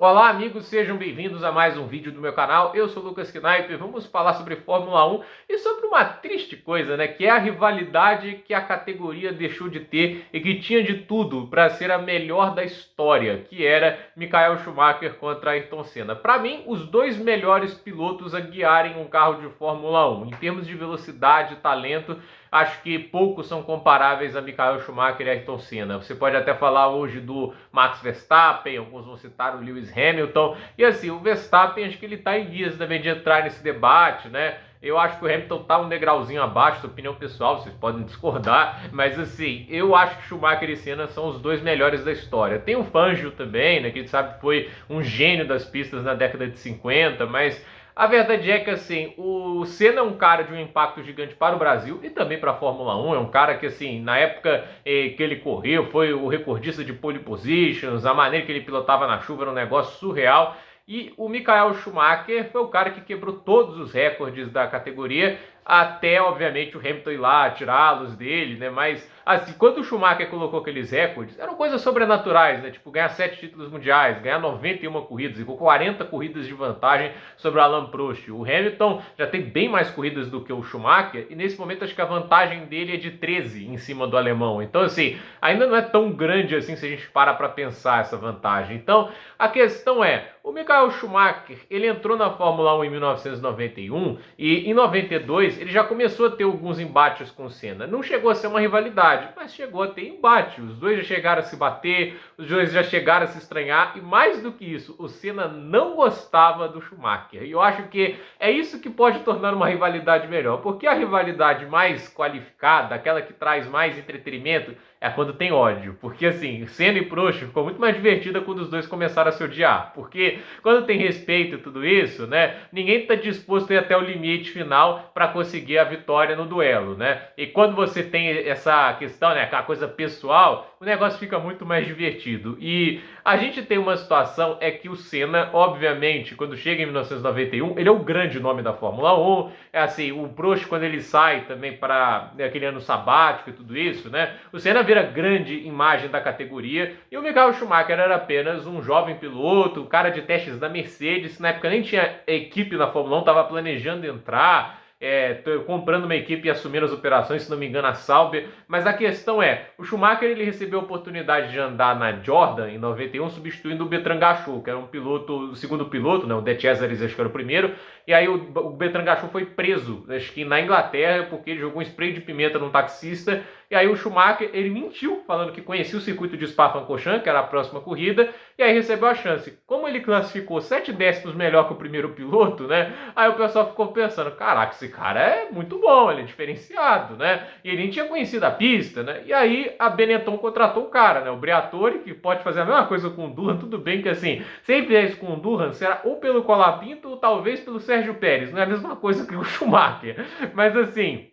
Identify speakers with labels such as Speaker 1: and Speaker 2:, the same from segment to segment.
Speaker 1: Olá amigos, sejam bem-vindos a mais um vídeo do meu canal. Eu sou o Lucas Knaip e vamos falar sobre Fórmula 1 e sobre uma triste coisa, né? Que é a rivalidade que a categoria deixou de ter e que tinha de tudo para ser a melhor da história, que era Michael Schumacher contra Ayrton Senna. Para mim, os dois melhores pilotos a guiarem um carro de Fórmula 1. Em termos de velocidade e talento, acho que poucos são comparáveis a Michael Schumacher e Ayrton Senna. Você pode até falar hoje do Max Verstappen, alguns vão citar o Lewis Hamilton. E assim, o Verstappen, acho que ele está em vias também de entrar nesse debate, né? Eu acho que o Hamilton está um degrauzinho abaixo, da opinião pessoal, vocês podem discordar, mas assim, eu acho que Schumacher e Senna são os dois melhores da história. Tem o Fangio também, né, que a gente sabe que foi um gênio das pistas na década de 50, mas a verdade é que assim, o Senna é um cara de um impacto gigante para o Brasil e também para a Fórmula 1. É um cara que assim, na época que ele correu, foi o recordista de pole positions, a maneira que ele pilotava na chuva era um negócio surreal. E o Michael Schumacher foi o cara que quebrou todos os recordes da categoria, até obviamente o Hamilton ir lá tirá-los dele, né? Mas assim, quando o Schumacher colocou aqueles recordes, eram coisas sobrenaturais, né? Tipo, ganhar 7 títulos mundiais, ganhar 91 corridas, e com 40 corridas de vantagem sobre o Alain Prost. O Hamilton já tem bem mais corridas do que o Schumacher, e nesse momento acho que a vantagem dele é de 13 em cima do alemão. Então, assim, ainda não é tão grande assim se a gente parar para pensar essa vantagem. Então, a questão é, o Michael Schumacher, ele entrou na Fórmula 1 em 1991 e em 92 ele já começou a ter alguns embates com o Senna. Não chegou a ser uma rivalidade, mas chegou a ter embate. Os dois já chegaram a se bater, os dois já chegaram a se estranhar e mais do que isso, o Senna não gostava do Schumacher. E eu acho que é isso que pode tornar uma rivalidade melhor, porque a rivalidade mais qualificada, aquela que traz mais entretenimento, é quando tem ódio. Porque assim, Senna e Prost ficou muito mais divertida quando os dois começaram a se odiar. Porque quando tem respeito e tudo isso, né? Ninguém está disposto a ir até o limite final para conseguir a vitória no duelo, né? E quando você tem essa questão, né? Aquela coisa pessoal, o negócio fica muito mais divertido. E a gente tem uma situação, é que o Senna, obviamente, quando chega em 1991, ele é o grande nome da Fórmula 1. É assim, o Prost, quando ele sai também para aquele ano sabático e tudo isso, né? O Senna vira grande imagem da categoria e o Michael Schumacher era apenas um jovem piloto, um cara de testes da Mercedes, na época nem tinha equipe na Fórmula 1, estava planejando entrar, comprando uma equipe e assumindo as operações, se não me engano a Sauber, mas a questão é, o Schumacher ele recebeu a oportunidade de andar na Jordan em 91, substituindo o Bertrand Gachot, que era um piloto, o segundo piloto, né, o De Cesaris acho que era o primeiro, e aí o Bertrand Gachot foi preso, acho que na Inglaterra, porque ele jogou um spray de pimenta num taxista, e aí o Schumacher, ele mentiu, falando que conhecia o circuito de Spa-Francorchamps, que era a próxima corrida, e aí recebeu a chance. Como ele classificou 7 décimos melhor que o primeiro piloto, né? Aí o pessoal ficou pensando, caraca, esse cara é muito bom, ele é diferenciado, né? E ele nem tinha conhecido a pista, né? E aí a Benetton contratou o cara, né? O Briatore, que pode fazer a mesma coisa com o Durham, tudo bem que assim, se ele fizer isso com o Durham, será ou pelo Colapinto ou talvez pelo Sérgio Pérez, não é a mesma coisa que o Schumacher. Mas assim,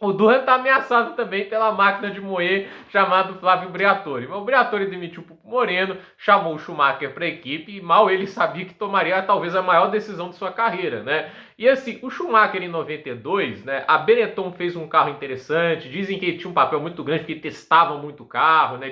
Speaker 1: o Durham está ameaçado também pela máquina de moer chamado Flávio Briatore. Mas o Briatore demitiu o Moreno, chamou o Schumacher para a equipe e mal ele sabia que tomaria talvez a maior decisão de sua carreira, né? E assim, o Schumacher em 92, né? A Benetton fez um carro interessante, dizem que ele tinha um papel muito grande porque ele testava muito o carro, né?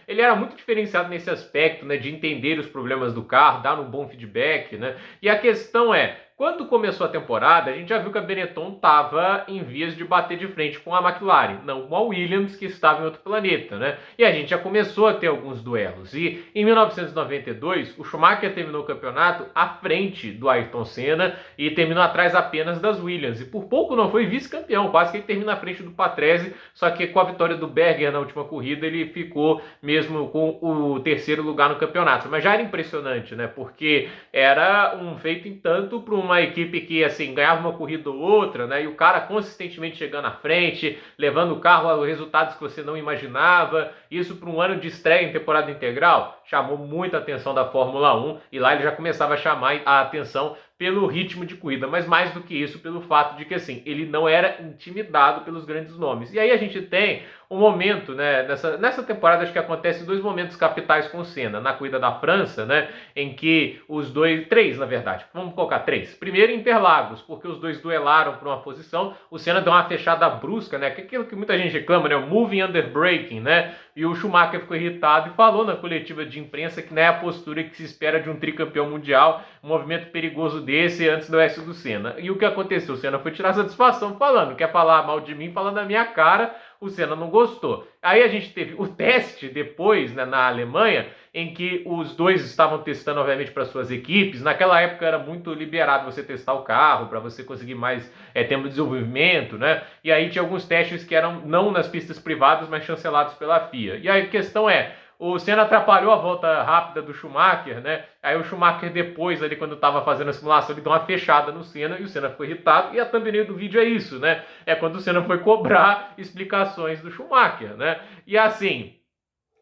Speaker 1: Ele era muito diferenciado nesse aspecto, né? De entender os problemas do carro, dar um bom feedback, né? E a questão é, quando começou a temporada, a gente já viu que a Benetton estava em vias de bater de frente com a McLaren, não com a Williams, que estava em outro planeta, né? E a gente já começou a ter alguns duelos. E em 1992, o Schumacher terminou o campeonato à frente do Ayrton Senna e terminou atrás apenas das Williams. E por pouco não foi vice-campeão, quase que ele termina à frente do Patrese, só que com a vitória do Berger na última corrida, ele ficou mesmo com o terceiro lugar no campeonato. Mas já era impressionante, né? Porque era um feito em tanto para uma equipe que, assim, ganhava uma corrida ou outra, né? E o cara consistentemente chegando à frente, levando o carro a resultados que você não imaginava. Isso para um ano de estreia em temporada integral, chamou muita atenção da Fórmula 1 e lá ele já começava a chamar a atenção pelo ritmo de corrida, mas mais do que isso, pelo fato de que, assim, ele não era intimidado pelos grandes nomes. E aí a gente tem um momento, né, nessa temporada, acho que acontece 2 momentos capitais com o Senna. Na corrida da França, né, em que os dois, 3 na verdade, vamos colocar 3. Primeiro Interlagos, porque os dois duelaram por uma posição, o Senna deu uma fechada brusca, né, que é aquilo que muita gente reclama, né, o moving under braking, né, E o Schumacher ficou irritado e falou na coletiva de imprensa que não é a postura que se espera de um tricampeão mundial, um movimento perigoso desse antes do S do Senna. E o que aconteceu? O Senna foi tirar satisfação falando, quer falar mal de mim, falando na minha cara, o Senna não gostou. Aí a gente teve o teste depois, né, na Alemanha, em que os dois estavam testando, obviamente, para suas equipes. Naquela época era muito liberado você testar o carro, para você conseguir mais tempo de desenvolvimento, né? E aí tinha alguns testes que eram não nas pistas privadas, mas chancelados pela FIA. E aí a questão é, o Senna atrapalhou a volta rápida do Schumacher, né? Aí o Schumacher depois, ali quando estava fazendo a simulação, ele deu uma fechada no Senna e o Senna ficou irritado. E a thumbnail do vídeo é isso, né? É quando o Senna foi cobrar explicações do Schumacher, né? E assim,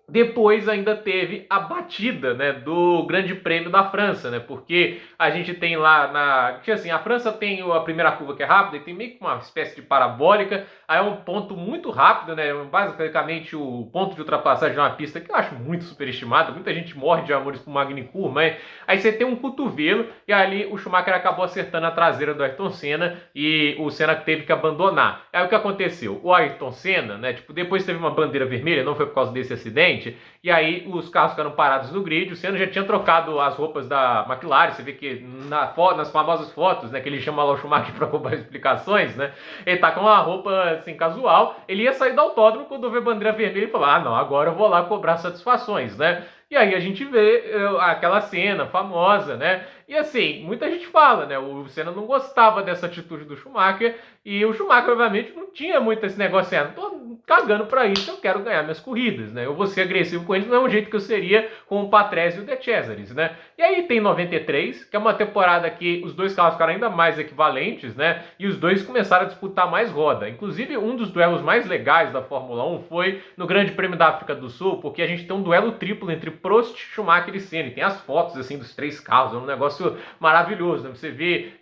Speaker 1: depois ainda teve a batida, né, do Grande Prêmio da França, né, porque a gente tem lá assim, a França tem a primeira curva que é rápida e tem meio que uma espécie de parabólica, aí é um ponto muito rápido, né, basicamente o ponto de ultrapassagem de uma pista que eu acho muito superestimado, muita gente morre de amores por Magny-Cours, mas aí você tem um cotovelo e ali o Schumacher acabou acertando a traseira do Ayrton Senna e o Senna teve que abandonar. Aí o que aconteceu? O Ayrton Senna, né, tipo, depois teve uma bandeira vermelha, não foi por causa desse acidente, e aí os carros ficaram parados no grid, o Senna já tinha trocado as roupas da McLaren, você vê que nas famosas fotos, né, que ele chama lá o Schumacher para cobrar explicações, né, ele tá com uma roupa assim casual, ele ia sair do autódromo quando vê bandeira vermelha e falou, ah não, agora eu vou lá cobrar satisfações, né. E aí a gente vê aquela cena famosa, né? E assim, muita gente fala, né? O Senna não gostava dessa atitude do Schumacher e o Schumacher, obviamente, não tinha muito esse negócio, não tô cagando pra isso, eu quero ganhar minhas corridas, né? Eu vou ser agressivo com eles, não é um jeito que eu seria com o Patrese e o De Cesaris, né? E aí tem 93, que é uma temporada que os dois carros ficaram ainda mais equivalentes, né? E os dois começaram a disputar mais roda. Inclusive, um dos duelos mais legais da Fórmula 1 foi no Grande Prêmio da África do Sul, porque a gente tem um duelo triplo entre Prost, Schumacher e Senna. E tem as fotos, assim, dos três carros. É um negócio maravilhoso, né? Você vê,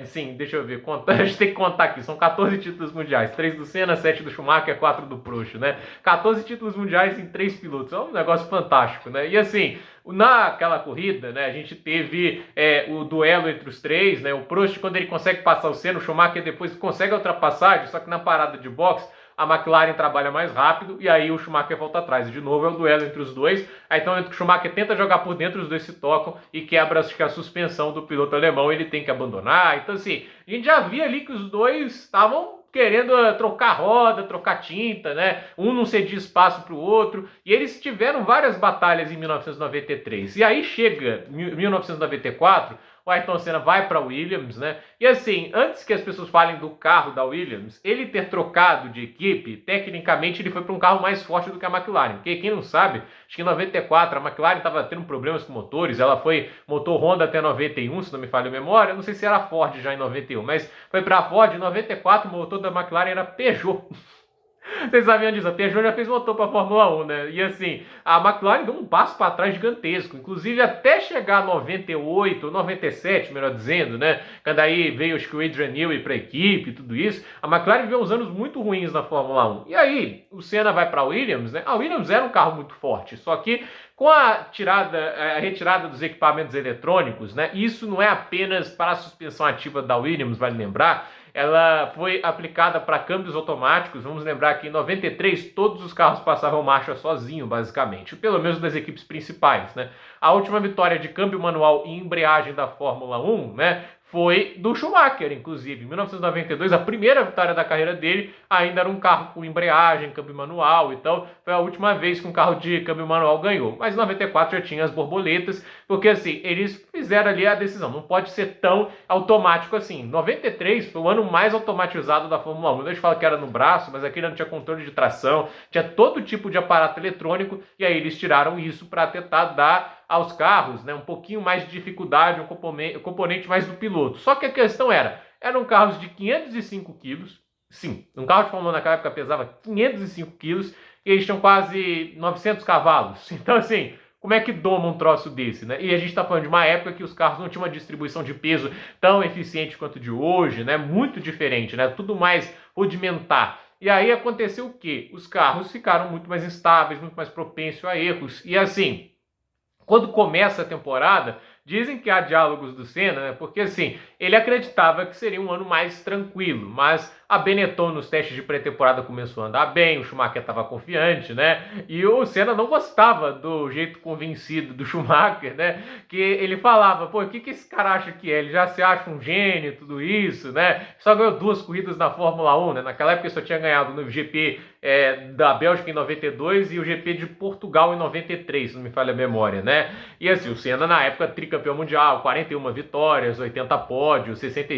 Speaker 1: assim, deixa eu ver, a gente tem que contar aqui. São 14 títulos mundiais. 3 do Senna, 7 do Schumacher, 4 do Prost, né? 14 títulos mundiais em 3 pilotos. É um negócio fantástico, né? E assim, naquela corrida, né, a gente teve o duelo entre os três, né? O Prost, quando ele consegue passar o Senna, o Schumacher depois consegue a ultrapassagem, só que na parada de boxe, a McLaren trabalha mais rápido e aí o Schumacher volta atrás. De novo é o duelo entre os dois. Aí então o Schumacher tenta jogar por dentro, os dois se tocam e quebra a suspensão do piloto alemão, ele tem que abandonar. Então assim, a gente já via ali que os dois estavam querendo trocar roda, trocar tinta, né? Um não cedia espaço para o outro. E eles tiveram várias batalhas em 1993. E aí chega 1994, o Ayrton Senna vai para a Williams, né? E assim, antes que as pessoas falem do carro da Williams, ele ter trocado de equipe, tecnicamente ele foi para um carro mais forte do que a McLaren. Porque quem não sabe, acho que em 94 a McLaren estava tendo problemas com motores, ela foi motor Honda até 91, se não me falha a memória, não sei se era Ford já em 91, mas foi para a Ford em 94, o motor da McLaren era Peugeot. Vocês sabiam disso? A Peugeot já fez motor para a Fórmula 1, né? E assim, a McLaren deu um passo para trás gigantesco. Inclusive, até chegar a 98, 97, melhor dizendo, né? Quando aí veio acho que o Adrian Newey para a equipe e tudo isso, a McLaren viveu uns anos muito ruins na Fórmula 1. E aí, o Senna vai para a Williams, né? A Williams era um carro muito forte, só que com a retirada dos equipamentos eletrônicos, né? Isso não é apenas para a suspensão ativa da Williams, vale lembrar, ela foi aplicada para câmbios automáticos. Vamos lembrar que em 93 todos os carros passavam marcha sozinho, basicamente, pelo menos das equipes principais, né? A última vitória de câmbio manual e embreagem da Fórmula 1, né, foi do Schumacher, inclusive. Em 1992, a primeira vitória da carreira dele ainda era um carro com embreagem, câmbio manual, então foi a última vez que um carro de câmbio manual ganhou. Mas em 94 já tinha as borboletas, porque assim, eles fizeram ali a decisão, não pode ser tão automático assim. 93 foi o ano mais automatizado da Fórmula 1. Eles falam que era no braço, mas aqui não tinha controle de tração, tinha todo tipo de aparato eletrônico, e aí eles tiraram isso para tentar dar aos carros, né, um pouquinho mais de dificuldade, um componente mais do piloto. Só que a questão eram carros de 505 quilos, sim, um carro de Fórmula 1 naquela época pesava 505 quilos e eles tinham quase 900 cavalos. Então assim, como é que doma um troço desse, né? E a gente está falando de uma época que os carros não tinham uma distribuição de peso tão eficiente quanto de hoje, né? Muito diferente, né? Tudo mais rudimentar. E aí aconteceu o quê? Os carros ficaram muito mais instáveis, muito mais propensos a erros. E assim, quando começa a temporada, Dizem que há diálogos do Senna, né? Porque assim, ele acreditava que seria um ano mais tranquilo, mas a Benetton nos testes de pré-temporada começou a andar bem, o Schumacher estava confiante, né? E o Senna não gostava do jeito convencido do Schumacher, né? Que ele falava, pô, o que esse cara acha que é? Ele já se acha um gênio e tudo isso, né? Só ganhou 2 corridas na Fórmula 1, né? Naquela época ele só tinha ganhado no GP da Bélgica em 92 e o GP de Portugal em 93, se não me falha a memória, né? E assim, o Senna na época tricampeão mundial, 41 vitórias, 80 pódios, 60,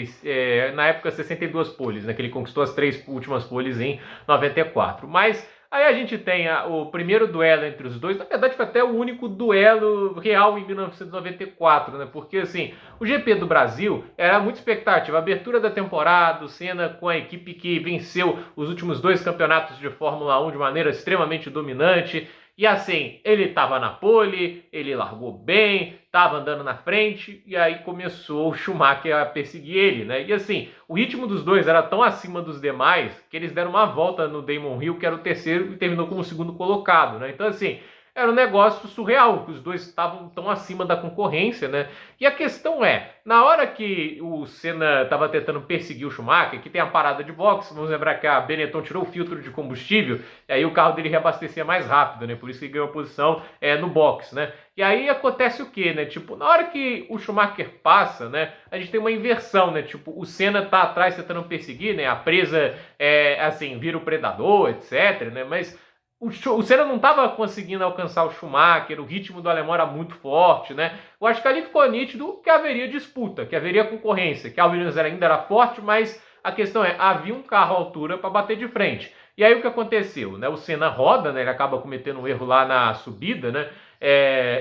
Speaker 1: na época 62 poles, né? Que ele conquistou as 3 últimas poles em 94. Mas aí a gente tem o primeiro duelo entre os dois, na verdade foi até o único duelo real em 1994, né? Porque assim, o GP do Brasil era muito expectativa, a abertura da temporada, o Senna com a equipe que venceu os últimos 2 campeonatos de Fórmula 1 de maneira extremamente dominante. E assim, ele estava na pole, ele largou bem, estava andando na frente, e aí começou o Schumacher a perseguir ele, né? E assim, o ritmo dos dois era tão acima dos demais que eles deram uma volta no Damon Hill, que era o terceiro, e terminou como o segundo colocado, né? Então assim, era um negócio surreal, que os dois estavam tão acima da concorrência, né? E a questão é, na hora que o Senna estava tentando perseguir o Schumacher, que tem a parada de boxe, vamos lembrar que a Benetton tirou o filtro de combustível, e aí o carro dele reabastecia mais rápido, né? Por isso que ganhou a posição no box, né? E aí acontece o quê, né? Tipo, na hora que o Schumacher passa, né? A gente tem uma inversão, né? Tipo, o Senna tá atrás tentando perseguir, né? A presa, assim, vira o predador, etc, né? Mas o Senna não estava conseguindo alcançar o Schumacher, o ritmo do alemão era muito forte, né? Eu acho que ali ficou nítido que haveria disputa, que haveria concorrência, que a Williams ainda era forte, mas a questão é, havia um carro à altura para bater de frente. E aí o que aconteceu, né? O Senna roda, né? Ele acaba cometendo um erro lá na subida, né?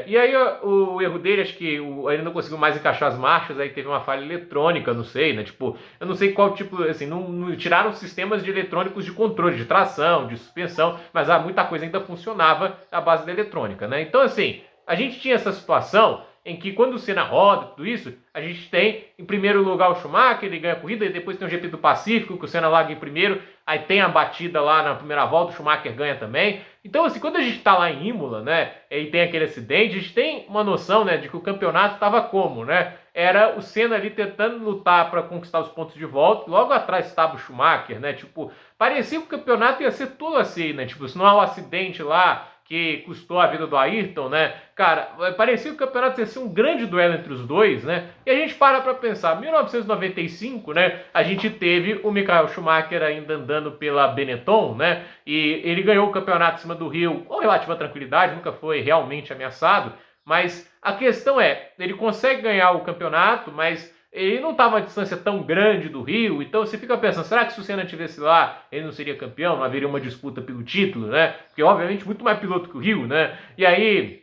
Speaker 1: E aí o erro dele, acho que ele não conseguiu mais encaixar as marchas, aí teve uma falha eletrônica, não sei, né? Tipo, eu não sei qual tipo, assim, não tiraram sistemas de eletrônicos de controle, de tração, de suspensão, mas muita coisa ainda funcionava à base da eletrônica, né? Então, assim, a gente tinha essa situação em que quando o Senna roda, tudo isso, a gente tem em primeiro lugar o Schumacher, ele ganha a corrida, e depois tem o GP do Pacífico, que o Senna larga em primeiro, aí tem a batida lá na primeira volta, o Schumacher ganha também. Então, assim, quando a gente tá lá em Imola, né, e tem aquele acidente, a gente tem uma noção, né, de que o campeonato estava como, né? Era o Senna ali tentando lutar para conquistar os pontos de volta, logo atrás estava o Schumacher, né? Tipo, parecia que o campeonato ia ser tudo assim, né? Tipo, se não há um acidente lá que custou a vida do Ayrton, né? Cara, parecia que o campeonato ia ser um grande duelo entre os dois, né? E a gente para pensar, 1995, né? A gente teve o Michael Schumacher ainda andando pela Benetton, né? E ele ganhou o campeonato em cima do Rio com relativa tranquilidade, nunca foi realmente ameaçado, mas a questão é, ele consegue ganhar o campeonato, mas ele não estava a uma distância tão grande do Rio, então você fica pensando, será que se o Senna estivesse lá, ele não seria campeão, não haveria uma disputa pelo título, né? Porque, obviamente, muito mais piloto que o Rio, né? E aí,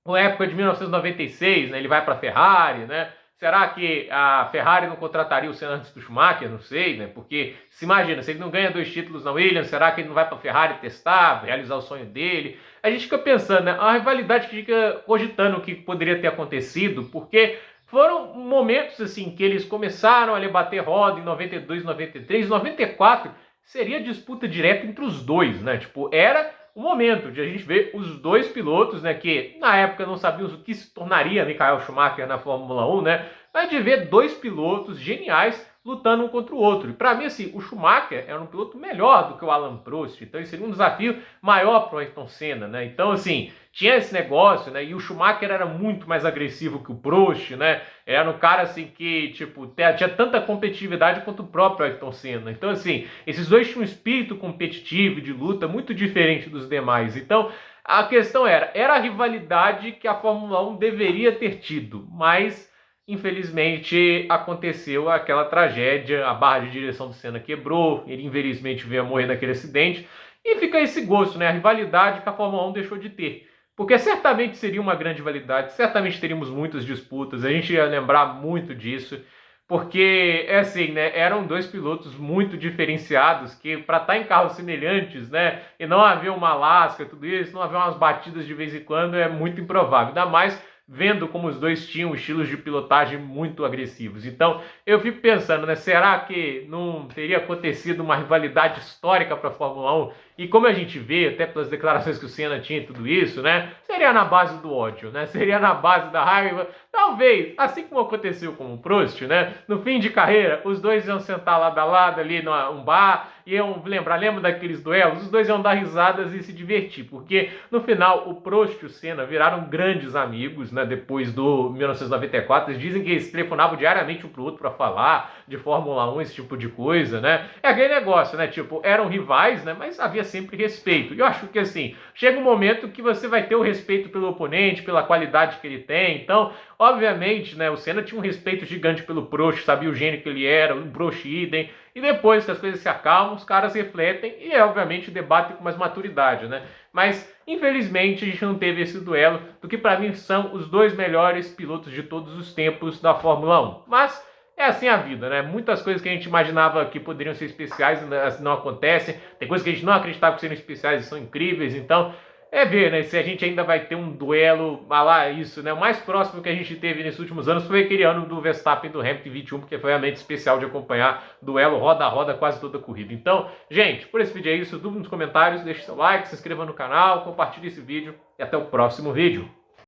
Speaker 1: na época de 1996, né, ele vai para a Ferrari, né? Será que a Ferrari não contrataria o Senna antes do Schumacher? Não sei, né? Porque, se imagina, se ele não ganha 2 títulos na Williams, será que ele não vai para a Ferrari testar, realizar o sonho dele? A gente fica pensando, né? A rivalidade que fica cogitando o que poderia ter acontecido, porque foram momentos assim que eles começaram a bater roda em 92, 93, 94 seria disputa direta entre os dois, né? Tipo, era o momento de a gente ver os dois pilotos, né, que na época não sabíamos o que se tornaria Michael Schumacher na Fórmula 1, né? Mas de ver 2 pilotos geniais lutando um contra o outro. E para mim, assim, o Schumacher era um piloto melhor do que o Alain Prost, então isso seria um desafio maior para o Ayrton Senna, né? Então, assim, tinha esse negócio, né? E o Schumacher era muito mais agressivo que o Prost, né? Era um cara, assim, que, tipo, tinha tanta competitividade quanto o próprio Ayrton Senna. Então, assim, esses dois tinham um espírito competitivo de luta muito diferente dos demais. Então, a questão era a rivalidade que a Fórmula 1 deveria ter tido, mas infelizmente aconteceu aquela tragédia, a barra de direção do Senna quebrou, ele infelizmente veio a morrer naquele acidente, e fica esse gosto, né? A rivalidade que a Fórmula 1 deixou de ter. Porque certamente seria uma grande rivalidade, certamente teríamos muitas disputas, a gente ia lembrar muito disso, porque é assim, né? Eram 2 pilotos muito diferenciados que para estar em carros semelhantes, né? E não haver uma lasca, tudo isso, não haver umas batidas de vez em quando é muito improvável, ainda mais vendo como os dois tinham estilos de pilotagem muito agressivos. Então, eu fico pensando, né, será que não teria acontecido uma rivalidade histórica para a Fórmula 1? E como a gente vê, até pelas declarações que o Senna tinha e tudo isso, né, seria na base do ódio, né, seria na base da raiva, talvez, assim como aconteceu com o Prost, né? No fim de carreira, os dois iam sentar lado a lado ali num bar, iam lembra daqueles duelos? Os dois iam dar risadas e se divertir, porque no final o Prost e o Senna viraram grandes amigos, né? Depois do 1994, eles dizem que eles telefonavam diariamente um pro outro para falar de Fórmula 1, esse tipo de coisa, né? É aquele negócio, né? Tipo, eram rivais, né? Mas havia sempre respeito. E eu acho que assim, chega um momento que você vai ter o respeito pelo oponente, pela qualidade que ele tem. Então, obviamente, né, o Senna tinha um respeito gigante pelo Prost, sabia o gênio que ele era, o Prost idem, e depois que as coisas se acalmam, os caras refletem e, obviamente, debatem com mais maturidade, né? Mas, infelizmente, a gente não teve esse duelo do que, para mim, são os dois melhores pilotos de todos os tempos da Fórmula 1. Mas é assim a vida, né? Muitas coisas que a gente imaginava que poderiam ser especiais não acontecem. Tem coisas que a gente não acreditava que seriam especiais e são incríveis. Então, é ver, né, se a gente ainda vai ter um duelo, lá isso, né, o mais próximo que a gente teve nesses últimos anos foi aquele ano do Verstappen e do Hamilton 21, porque foi realmente especial de acompanhar duelo roda a roda quase toda a corrida. Então, gente, por esse vídeo é isso, dúvida nos comentários, deixe seu like, se inscreva no canal, compartilhe esse vídeo e até o próximo vídeo.